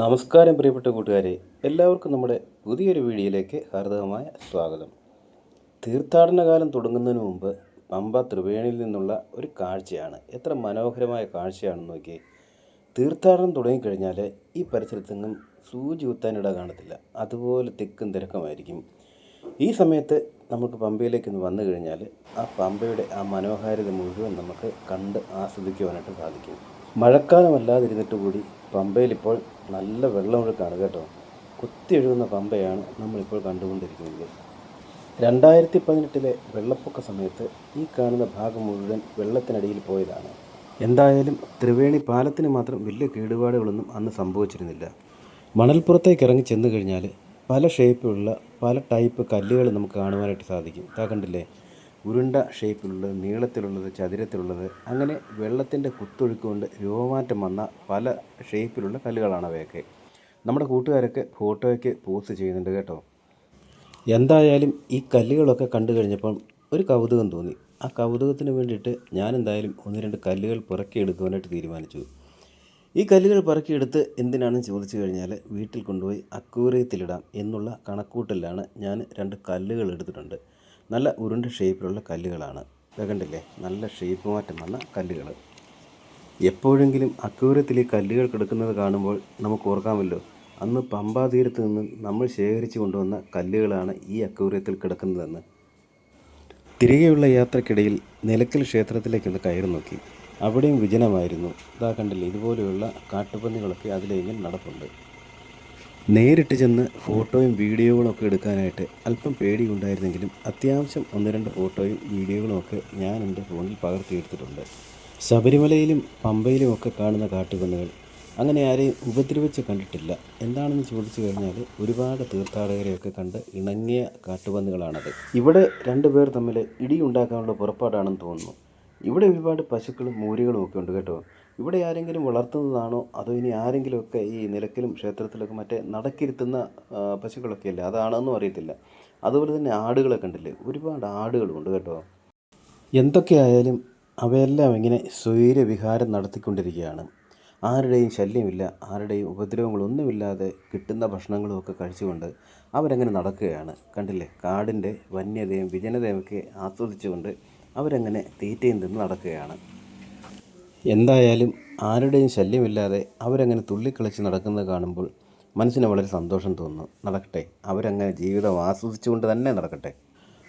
നമസ്കാരം പ്രിയപ്പെട്ട കൂട്ടുകാരെ, എല്ലാവർക്കും നമ്മുടെ പുതിയൊരു വീഡിയോയിലേക്ക് ഹാർദവമായ സ്വാഗതം. തീർത്ഥാടന കാലം തുടങ്ങുന്നതിന് മുമ്പ് പമ്പ ത്രിവേണിയിൽ നിന്നുള്ള ഒരു കാഴ്ചയാണ്. എത്ര മനോഹരമായ കാഴ്ചയാണെന്ന് നോക്കിയേ. തീർത്ഥാടനം തുടങ്ങിക്കഴിഞ്ഞാൽ ഈ പരിസരത്തെങ്ങും സൂചി കുത്താനിട കാണത്തില്ല. അതുപോലെ തിക്കും തിരക്കമായിരിക്കും. ഈ സമയത്ത് നമുക്ക് പമ്പയിലേക്ക് വന്നു കഴിഞ്ഞാൽ ആ പമ്പയുടെ ആ മനോഹാരിത മുഴുവൻ നമുക്ക് കണ്ട് ആസ്വദിക്കുവാനായിട്ട് സാധിക്കും. മഴക്കാലമല്ലാതിരുന്നിട്ട് കൂടി പമ്പയിലിപ്പോൾ നല്ല വെള്ളമൊഴുക്കാണ് കേട്ടോ. കുത്തിയൊഴുകുന്ന പമ്പയാണ് നമ്മളിപ്പോൾ കണ്ടുകൊണ്ടിരിക്കുന്നത്. 2018 വെള്ളപ്പൊക്ക സമയത്ത് ഈ കാണുന്ന ഭാഗം മുഴുവൻ വെള്ളത്തിനടിയിൽ പോയതാണ്. എന്തായാലും ത്രിവേണി പാലത്തിന് മാത്രം വലിയ കേടുപാടുകളൊന്നും അന്ന് സംഭവിച്ചിരുന്നില്ല. മണൽപ്പുറത്തേക്ക് ഇറങ്ങി ചെന്ന് കഴിഞ്ഞാൽ പല ഷേപ്പിലുള്ള പല ടൈപ്പ് കല്ലുകൾ നമുക്ക് കാണുവാനായിട്ട് സാധിക്കും. കണ്ടില്ലേ, ഉരുണ്ട ഷേപ്പിലുള്ളത്, നീളത്തിലുള്ളത്, ചതുരത്തിലുള്ളത്, അങ്ങനെ വെള്ളത്തിൻ്റെ കുത്തൊഴുക്ക് കൊണ്ട് രൂപമാറ്റം വന്ന പല ഷേപ്പിലുള്ള കല്ലുകളാണ് അവയൊക്കെ. നമ്മുടെ കൂട്ടുകാരൊക്കെ ഫോട്ടോയ്ക്ക് പോസ്റ്റ് ചെയ്യുന്നുണ്ട് കേട്ടോ. എന്തായാലും ഈ കല്ലുകളൊക്കെ കണ്ടു കഴിഞ്ഞപ്പം ഒരു കൗതുകം തോന്നി. ആ കൗതുകത്തിന് വേണ്ടിയിട്ട് ഞാനെന്തായാലും 1-2 കല്ലുകൾ പെറുക്കിയെടുക്കുവാനായിട്ട് തീരുമാനിച്ചു. ഈ കല്ലുകൾ പെറുക്കിയെടുത്ത് എന്തിനാണെന്ന് ചോദിച്ചു കഴിഞ്ഞാൽ വീട്ടിൽ കൊണ്ടുപോയി അക്വേറിയത്തിലിടാം എന്നുള്ള കണക്കൂട്ടലിലാണ് ഞാൻ 2 കല്ലുകൾ എടുത്തിട്ടുണ്ട്. നല്ല ഉരുണ്ട ഷേപ്പിലുള്ള കല്ലുകളാണ്. കണ്ടില്ലേ, നല്ല ഷേപ്പ് മാറ്റം വന്ന കല്ലുകൾ. എപ്പോഴെങ്കിലും അക്വേറിയത്തിൽ ഈ കല്ലുകൾ കിടക്കുന്നത് കാണുമ്പോൾ നമുക്ക് ഓർക്കാമല്ലോ, അന്ന് പമ്പാ തീരത്ത് നിന്ന് നമ്മൾ ശേഖരിച്ചു കൊണ്ടുവന്ന കല്ലുകളാണ് ഈ അക്വേറിയത്തിൽ കിടക്കുന്നതെന്ന്. തിരികെയുള്ള യാത്രക്കിടയിൽ നിലയ്ക്കൽ ക്ഷേത്രത്തിലേക്കൊന്ന് കയറി നോക്കി. അവിടെയും വിജനമായിരുന്നു. കണ്ടില്ലേ, ഇതുപോലെയുള്ള കാട്ടുപന്നികളൊക്കെ അതിലെങ്കിലും നടപ്പുണ്ട്. നേരിട്ട് ചെന്ന് ഫോട്ടോയും വീഡിയോകളും ഒക്കെ എടുക്കാനായിട്ട് അല്പം പേടിയുണ്ടായിരുന്നെങ്കിലും അത്യാവശ്യം 1-2 ഫോട്ടോയും വീഡിയോകളും ഒക്കെ ഞാൻ എൻ്റെ ഫോണിൽ പകർത്തിയെടുത്തിട്ടുണ്ട്. ശബരിമലയിലും പമ്പയിലുമൊക്കെ കാണുന്ന കാട്ടുപന്നികൾ അങ്ങനെ ആരെയും ഉപദ്രവിച്ച് കണ്ടിട്ടില്ല. എന്താണെന്ന് ചോദിച്ചു കഴിഞ്ഞാൽ ഒരുപാട് തീർത്ഥാടകരെയൊക്കെ കണ്ട് ഇണങ്ങിയ കാട്ടുപന്നികളാണത്. ഇവിടെ 2 പേർ തമ്മിൽ ഇടിയുണ്ടാക്കാനുള്ള പുറപ്പാടാണെന്ന് തോന്നുന്നു. ഇവിടെ ഒരുപാട് പശുക്കളും മൂരികളും ഒക്കെ ഉണ്ട് കേട്ടോ. ഇവിടെ ആരെങ്കിലും വളർത്തുന്നതാണോ അതോ ഇനി ആരെങ്കിലുമൊക്കെ ഈ നിലയ്ക്കലും ക്ഷേത്രത്തിലൊക്കെ മറ്റേ നടക്കിരുത്തുന്ന പശുക്കളൊക്കെ അല്ലേ, അതാണെന്നും അറിയത്തില്ല. അതുപോലെ തന്നെ ആടുകളെ കണ്ടില്ലേ, ഒരുപാട് ആടുകളുണ്ട് കേട്ടോ. എന്തൊക്കെയായാലും അവയെല്ലാം ഇങ്ങനെ സ്വൈരവിഹാരം നടത്തിക്കൊണ്ടിരിക്കുകയാണ്. ആരുടെയും ശല്യമില്ല, ആരുടെയും ഉപദ്രവങ്ങളൊന്നുമില്ലാതെ കിട്ടുന്ന ഭക്ഷണങ്ങളുമൊക്കെ കഴിച്ചുകൊണ്ട് അവരങ്ങനെ നടക്കുകയാണ്. കണ്ടില്ലേ, കാടിൻ്റെ വന്യതയും വിജനതയും ഒക്കെ ആസ്വദിച്ചുകൊണ്ട് അവരങ്ങനെ തീറ്റയും തിന്ന് നടക്കുകയാണ്. എന്തായാലും ആരുടെയും ശല്യമില്ലാതെ അവരങ്ങനെ തുള്ളിക്കളിച്ച് നടക്കുന്നത് കാണുമ്പോൾ മനസ്സിന് വളരെ സന്തോഷം തോന്നുന്നു. നടക്കട്ടെ, അവരങ്ങനെ ജീവിതം ആസ്വദിച്ചുകൊണ്ട് തന്നെ നടക്കട്ടെ.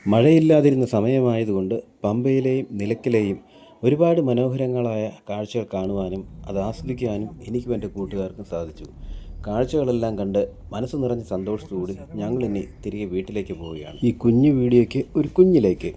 മഴയില്ലാതിരുന്ന സമയമായതുകൊണ്ട് പമ്പയിലെയും നിലയ്ക്കലെയും ഒരുപാട് മനോഹരങ്ങളായ കാഴ്ചകൾ കാണുവാനും അത് ആസ്വദിക്കാനും എനിക്കും എൻ്റെ കൂട്ടുകാർക്കും സാധിച്ചു. കാഴ്ചകളെല്ലാം കണ്ട് മനസ്സ് നിറഞ്ഞ സന്തോഷത്തോടെ ഞങ്ങളിനി തിരികെ വീട്ടിലേക്ക് പോവുകയാണ്. ഈ കുഞ്ഞു വീഡിയോയ്ക്ക് ഒരു കുഞ്ഞിലേക്ക്